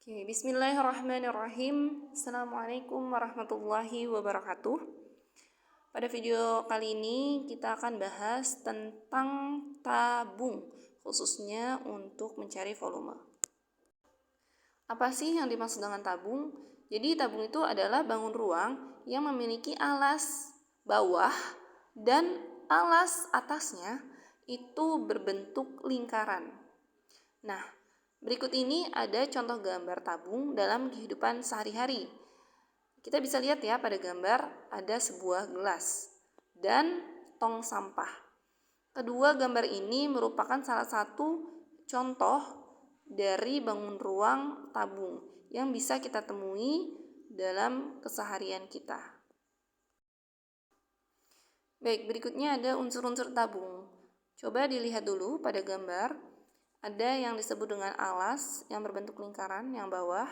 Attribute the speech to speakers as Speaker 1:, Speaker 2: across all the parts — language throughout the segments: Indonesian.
Speaker 1: Oke, bismillahirrahmanirrahim. Assalamualaikum warahmatullahi wabarakatuh. Pada video kali ini kita akan bahas tentang tabung, khususnya untuk mencari volume. Apa sih yang dimaksud dengan tabung? Jadi tabung itu adalah bangun ruang yang memiliki alas bawah dan alas atasnya itu berbentuk lingkaran. Nah, berikut ini ada contoh gambar tabung dalam kehidupan sehari-hari. Kita bisa lihat ya, pada gambar ada sebuah gelas dan tong sampah. Kedua gambar ini merupakan salah satu contoh dari bangun ruang tabung yang bisa kita temui dalam keseharian kita. Baik, berikutnya ada unsur-unsur tabung. Coba dilihat dulu pada gambar. Ada yang disebut dengan alas yang berbentuk lingkaran yang bawah,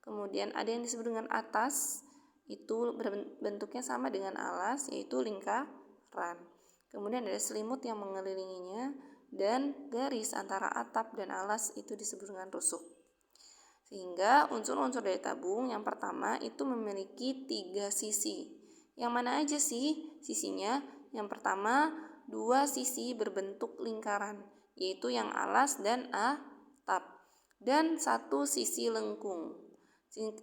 Speaker 1: kemudian ada yang disebut dengan atas, itu bentuknya sama dengan alas, yaitu lingkaran. Kemudian ada selimut yang mengelilinginya, dan garis antara atap dan alas itu disebut dengan rusuk. Sehingga unsur-unsur dari tabung yang pertama itu memiliki 3 sisi. Yang mana aja sih sisinya? Yang pertama, 2 sisi berbentuk lingkaran, yaitu yang alas dan atap, dan 1 sisi lengkung.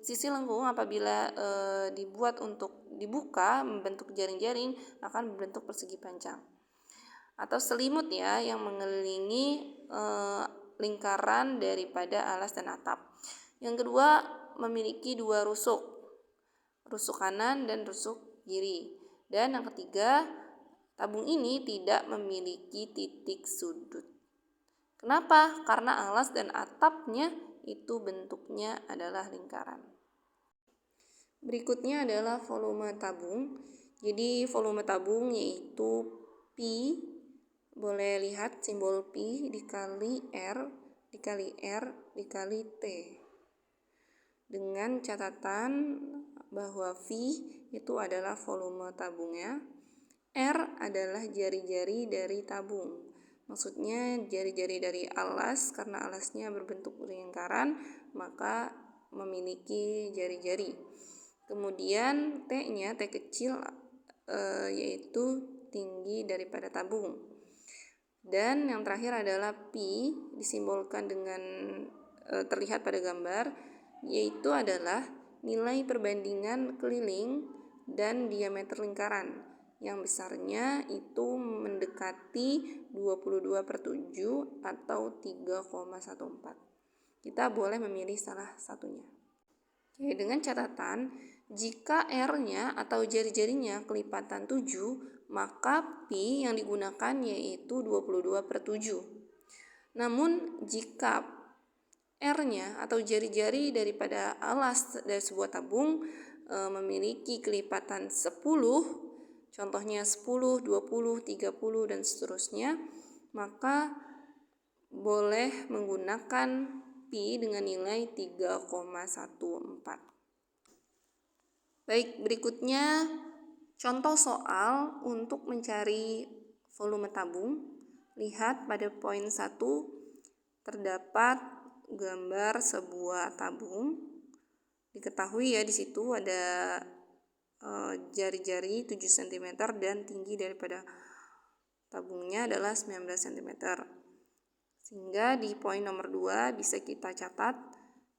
Speaker 1: Sisi lengkung apabila dibuat untuk dibuka membentuk jaring-jaring akan berbentuk persegi panjang. Atau selimut ya yang mengelilingi lingkaran daripada alas dan atap. Yang kedua, memiliki 2 rusuk kanan dan rusuk kiri. Dan yang ketiga, tabung ini tidak memiliki titik sudut. Kenapa? Karena alas dan atapnya itu bentuknya adalah lingkaran. Berikutnya adalah volume tabung. Jadi volume tabung yaitu Pi, boleh lihat simbol Pi dikali R dikali T. Dengan catatan bahwa V itu adalah volume tabungnya, R adalah jari-jari dari tabung. Maksudnya jari-jari dari alas, karena alasnya berbentuk lingkaran, maka memiliki jari-jari. Kemudian T-nya, T kecil, yaitu tinggi daripada tabung. Dan yang terakhir adalah Pi, disimbolkan dengan terlihat pada gambar, yaitu adalah nilai perbandingan keliling dan diameter lingkaran, yang besarnya itu mendekati 22/7 atau 3,14. Kita boleh memilih salah satunya. Oke, dengan catatan, jika R-nya atau jari-jarinya kelipatan 7, maka Pi yang digunakan yaitu 22/7. Namun, jika R-nya atau jari-jari daripada alas dari sebuah tabung memiliki kelipatan 10, contohnya 10, 20, 30, dan seterusnya, maka boleh menggunakan Pi dengan nilai 3,14. Baik, berikutnya contoh soal untuk mencari volume tabung. Lihat pada poin 1 terdapat gambar sebuah tabung. Diketahui ya di situ ada jari-jari 7 cm dan tinggi daripada tabungnya adalah 19 cm. Sehingga di poin nomor 2 bisa kita catat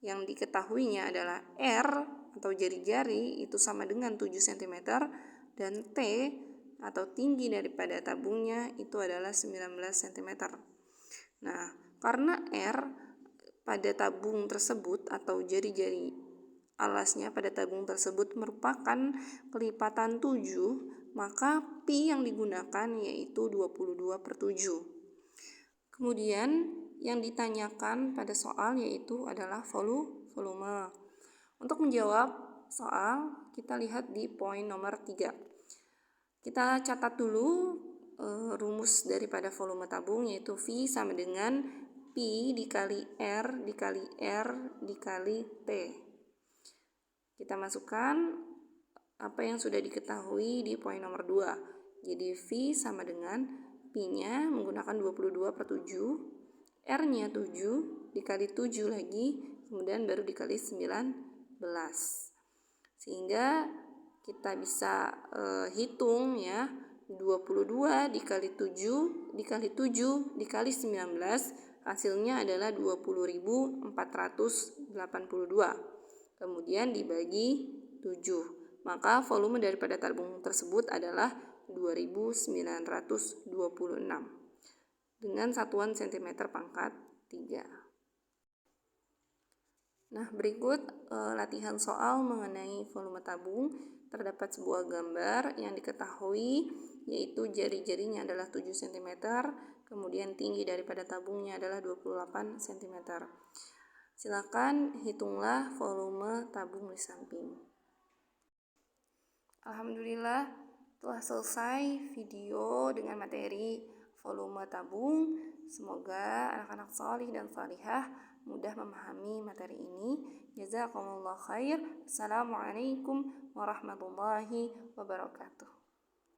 Speaker 1: yang diketahuinya adalah R atau jari-jari itu sama dengan 7 cm dan T atau tinggi daripada tabungnya itu adalah 19 cm. Nah, karena R pada tabung tersebut atau jari-jari alasnya pada tabung tersebut merupakan kelipatan 7, maka Pi yang digunakan yaitu 22/7. Kemudian yang ditanyakan pada soal yaitu adalah volume. Untuk menjawab soal, kita lihat di poin nomor 3. Kita catat dulu rumus daripada volume tabung, yaitu V sama dengan Pi dikali R dikali T. Kita masukkan apa yang sudah diketahui di poin nomor 2. Jadi V sama dengan Pi-nya menggunakan 22/7, R-nya 7 dikali 7 lagi kemudian baru dikali 19. Sehingga kita bisa hitung ya, 22 dikali 7 dikali 7 dikali 19 hasilnya adalah 20.482. Kemudian dibagi 7. Maka volume daripada tabung tersebut adalah 2926 dengan satuan cm pangkat 3. Nah, berikut latihan soal mengenai volume tabung. Terdapat sebuah gambar yang diketahui yaitu jari-jarinya adalah 7 cm, kemudian tinggi daripada tabungnya adalah 28 cm. Silakan hitunglah volume tabung di samping. Alhamdulillah telah selesai video dengan materi volume tabung. Semoga anak-anak salih dan salihah mudah memahami materi ini. Jazakumullah khair. Assalamualaikum warahmatullahi wabarakatuh.